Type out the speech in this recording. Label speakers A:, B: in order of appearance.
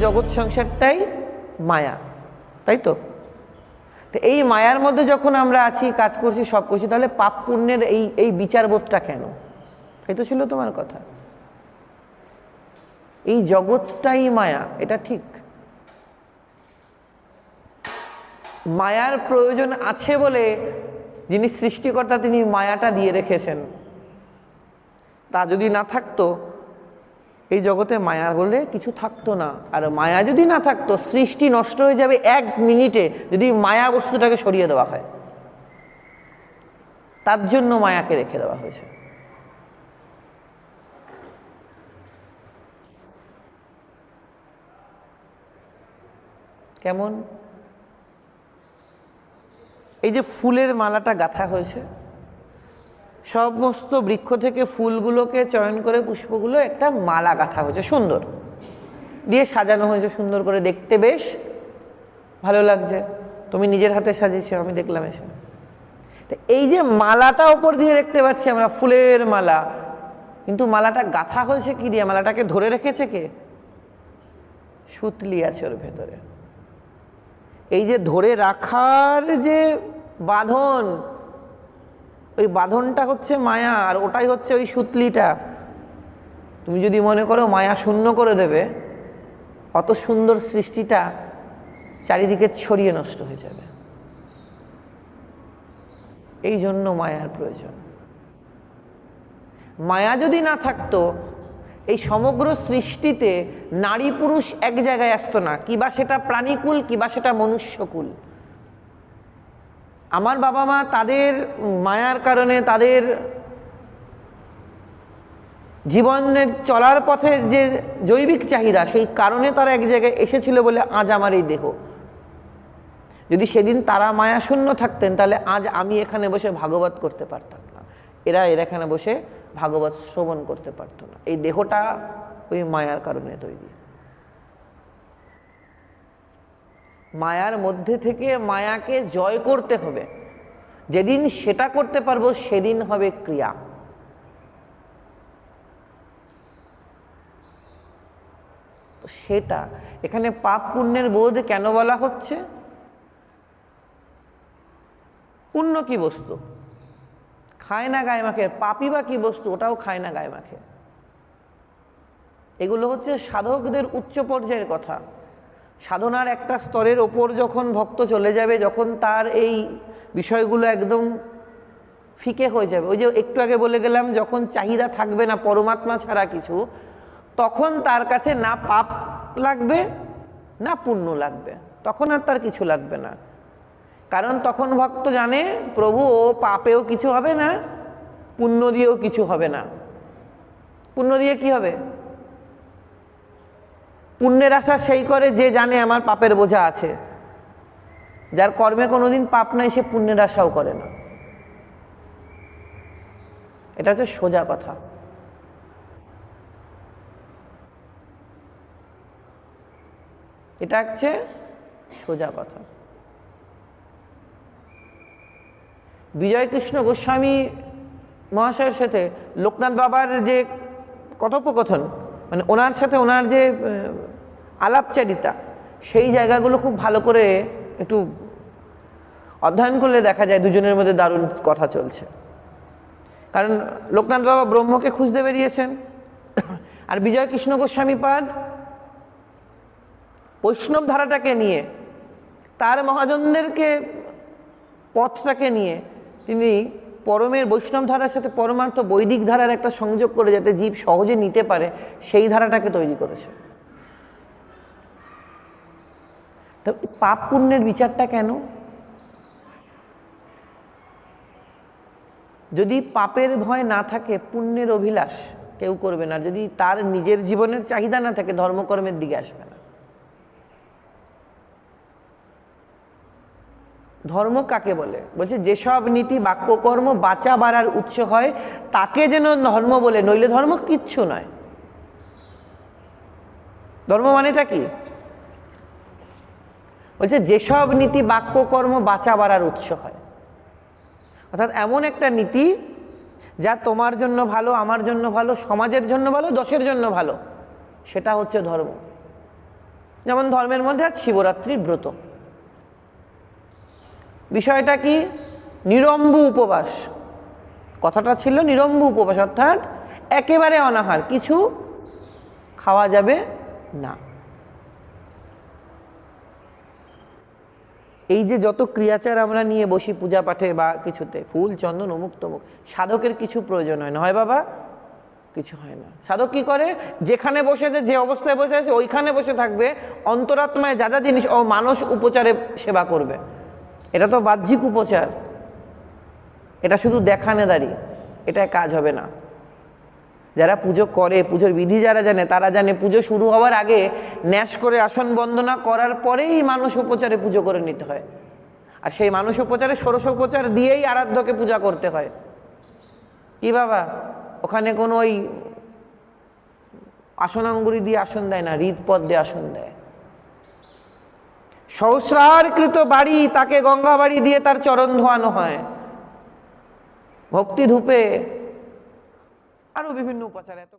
A: জগৎ সংসারটাই মায়া, তাই তো? তো এই মায়ার মধ্যে যখন আমরা আছি, কাজ করছি, সব করছি, তাহলে পাপ পুণ্যের এই বিচারবোধটা কেন? এই তো ছিল তোমার কথা। এই জগৎটাই মায়া, এটা ঠিক। মায়ার প্রয়োজন আছে বলে যিনি সৃষ্টিকর্তা তিনি মায়াটা দিয়ে রেখেছেন। তা যদি না থাকতো এই জগতে মায়া বলে কিছু থাকতো না। আর মায়া যদি না থাকতো সৃষ্টি নষ্ট হয়ে যাবে 1 মিনিটে যদি মায়া বস্তুটাকে সরিয়ে দেওয়া হয়। তার জন্য মায়াকে রেখে দেওয়া হয়েছে। কেমন? এই যে ফুলের মালাটা গাঁথা হয়েছে, সমস্ত বৃক্ষ থেকে ফুলগুলোকে চয়ন করে পুষ্পগুলো একটা মালা গাঁথা হয়েছে, সুন্দর দিয়ে সাজানো হয়েছে, সুন্দর করে, দেখতে বেশ ভালো লাগছে। তুমি নিজের হাতে সাজিয়েছো, আমি দেখলাম এসে। তো এই যে মালাটা ওপর দিয়ে দেখতে পাচ্ছি আমরা, ফুলের মালা, কিন্তু মালাটা গাঁথা হয়েছে কি দিয়ে? মালাটাকে ধরে রেখেছে কে? সুতলি আছে ওর ভেতরে। এই যে ধরে রাখার যে বাঁধন, ওই বাঁধনটা হচ্ছে মায়া, আর ওটাই হচ্ছে ওই সুতলিটা। তুমি যদি মনে করো মায়া শূন্য করে দেবে, অত সুন্দর সৃষ্টিটা চারিদিকে ছড়িয়ে নষ্ট হয়ে যাবে। এই জন্য মায়ার প্রয়োজন। মায়া যদি না থাকতো এই সমগ্র সৃষ্টিতে নারী পুরুষ এক জায়গায় আসতো না, কিবা সেটা প্রাণীকুল, কিবা সেটা মনুষ্যকুল। আমার বাবা মা তাদের মায়ার কারণে, তাদের জীবনের চলার পথের যে জৈবিক চাহিদা, সেই কারণে তারা এক জায়গায় এসেছিল বলে আজ আমার এই দেহ। যদি সেদিন তারা মায়া শূন্য থাকতেন তাহলে আজ আমি এখানে বসে ভাগবত করতে পারতাম না, এরা এখানে বসে ভাগবত শ্রবণ করতে পারত না। এই দেহটা ওই মায়ার কারণে তৈরি। মায়ার মধ্যে থেকে মায়াকে জয় করতে হবে। যেদিন সেটা করতে পারবো সেদিন হবে ক্রিয়া। সেটা এখানে পাপ পুণ্যের বোধ কেন বলা হচ্ছে? পুণ্য কি বস্তু? খায় না গায়ে মাখে। পাপই বা কি বস্তু? ওটাও খায় না গায়ে মাখে। এগুলো হচ্ছে সাধকদের উচ্চ পর্যায়ের কথা। সাধনার একটা স্তরের ওপর যখন ভক্ত চলে যাবে, যখন তার এই বিষয়গুলো একদম ফিকে হয়ে যাবে, ওই যে একটু আগে বলে গেলাম, যখন চাহিদা থাকবে না পরমাত্মা ছাড়া কিছু, তখন তার কাছে না পাপ লাগবে না পুণ্য লাগবে, তখন আর তার কিছু লাগবে না। কারণ তখন ভক্ত জানে প্রভু ও পাপেও কিছু হবে না, পুণ্য দিয়েও কিছু হবে না। পুণ্য দিয়ে কি হবে? পুণ্যের আশা সেই করে যে জানে আমার পাপের বোঝা আছে। যার কর্মে কোনোদিন পাপ নাই সে পুণ্যের আশাও করে না। এটা হচ্ছে সোজা কথা। এটা হচ্ছে সোজা কথা। বিজয়কৃষ্ণ গোস্বামী মহাশয়ের সাথে লোকনাথ বাবার যে কথোপকথন, মানে ওনার সাথে ওনার যে আলাপচারিতা, সেই জায়গাগুলো খুব ভালো করে একটু অধ্যয়ন করলে দেখা যায় দুজনের মধ্যে দারুণ কথা চলছে। কারণ লোকনাথ বাবা ব্রহ্মকে খুঁজতে বেরিয়েছেন, আর বিজয়কৃষ্ণ গোস্বামী পাদ বৈষ্ণব ধারাটাকে নিয়ে, তার মহাজনদেরকে পথটাকে নিয়ে তিনি পরমের বৈষ্ণব ধারার সাথে পরমার্থ বৈদিক ধারার একটা সংযোগ করে যাতে জীব সহজে নিতে পারে সেই ধারাটাকে তৈরি করেছে। তো পাপ পুণ্যের বিচারটা কেন? যদি পাপের ভয় না থাকে, পুণ্যের অভিলাষ কেউ করবে না। যদি তার নিজের জীবনের চাহিদা না থাকে, ধর্মকর্মের দিকে আসবে না। ধর্ম কাকে বলে? বলছে যেসব নীতি বাক্যকর্ম বাঁচা বাড়ার উৎস হয় তাকে যেন ধর্ম বলে, নইলে ধর্ম কিচ্ছু নয়। ধর্ম মানেটা কি? বলছে যেসব নীতি বাক্যকর্ম বাঁচা বাড়ার উৎস হয়, অর্থাৎ এমন একটা নীতি যা তোমার জন্য ভালো, আমার জন্য ভালো, সমাজের জন্য ভালো, দশের জন্য ভালো, সেটা হচ্ছে ধর্ম। যেমন ধর্মের মধ্যে আজ শিবরাত্রির ব্রত। বিষয়টা কি? নিরম্বু উপবাস। কথাটা ছিল নিরম্বু উপবাস, অর্থাৎ একেবারে অনাহার, কিছু খাওয়া যাবে না। এই যে যত ক্রিয়াচার আমরা নিয়ে বসি পূজা পাঠে বা কিছুতে, ফুল চন্দন অমুক তমুক, সাধকের কিছু প্রয়োজন হয় না, হয় বাবা? কিছু হয় না। সাধক কি করে? যেখানে বসেছে, যে অবস্থায় বসে আছে ওইখানে বসে থাকবে, অন্তরাত্মায় যা যা জিনিস ও মানস উপচারে সেবা করবে। এটা তো বাহ্যিক উপচার, এটা শুধু দেখানেদারি, এটা কাজ হবে না। যারা পুজো করে, পুজোর বিধি যারা জানে তারা জানে পুজো শুরু হওয়ার আগে ন্যাস করে আসন বন্দনা করার পরেই মানুষ উপচারে পুজো করে নিতে হয়। আর সেই মানুষ উপচারে ষোড়শোপচার দিয়েই আরাধ্যকে পূজা করতে হয়। কি বাবা, ওখানে কোনো ওই আসনাঙ্গুরি দিয়ে আসন দেয় না, হৃদপদ দিয়ে আসন দেয়। সহস্রারকৃত বাড়ি, তাকে গঙ্গা বাড়ি দিয়ে তার চরণ ধোয়ানো হয়। ভক্তি ধূপে আরো বিভিন্ন উপাচার, এত